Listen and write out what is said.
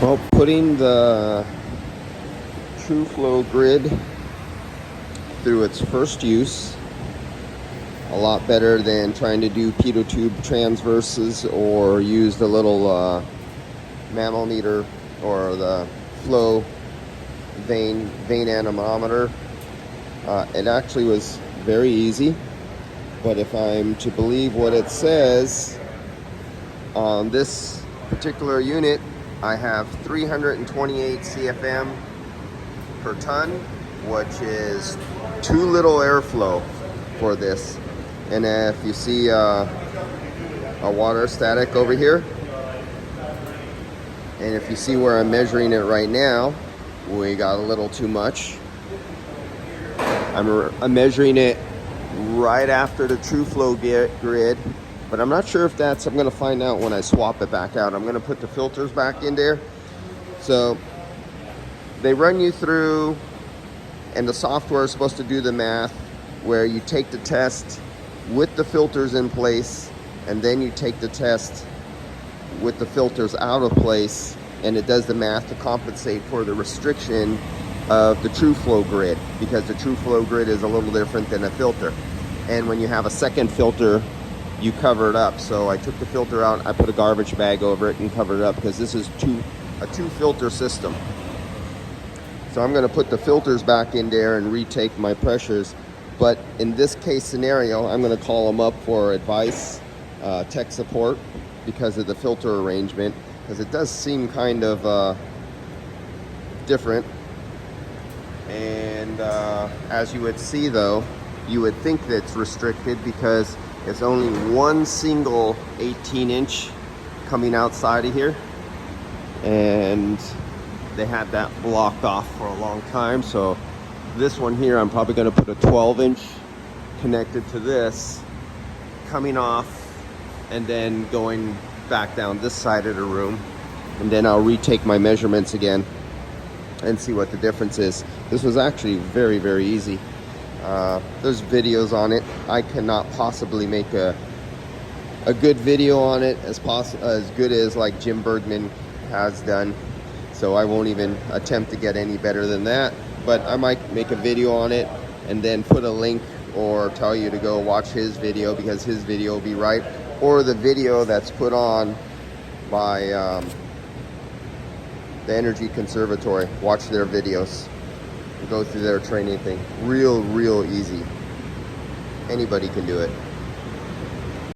Well, putting the TrueFlow grid through its first use, a lot better than trying to do pitot tube transverses or use the little manometer or the flow vein anemometer. It actually was very easy, but if I'm to believe what it says on this particular unit, I have 328 CFM per ton, which is too little airflow for this. And if you see a water static over here, and if you see where I'm measuring it right now, we got a little too much. I'm measuring it right after the TrueFlow grid, but I'm not sure if that's, I'm going to find out when I swap it back out. I'm going to put the filters back in there. So they run you through, and the software is supposed to do the math where you take the test with the filters in place, and then you take the test with the filters out of place, and it does the math to compensate for the restriction of the TrueFlow grid, because the TrueFlow grid is a little different than a filter. And when you have a second filter, you cover it up. So I took the filter out, I put a garbage bag over it and covered it up, because this is a two filter system. So I'm going to put the filters back in there and retake my pressures. But in this case scenario, I'm going to call them up for advice, tech support, because of the filter arrangement, because it does seem kind of different. And as you would see though, you would think that it's restricted because it's only one single 18-inch coming outside of here, and they had that blocked off for a long time. So this one here, I'm probably going to put a 12-inch connected to this, coming off and then going back down this side of the room, and then I'll retake my measurements again and see what the difference is. This was actually very, very easy. There's videos on it. I cannot possibly make a good video on it as good as like Jim Bergman has done. So I won't even attempt to get any better than that. But I might make a video on it and then put a link or tell you to go watch his video, because his video will be right. Or the video that's put on by the Energy Conservatory. Watch their videos. Go through their training thing. Real easy. Anybody can do it.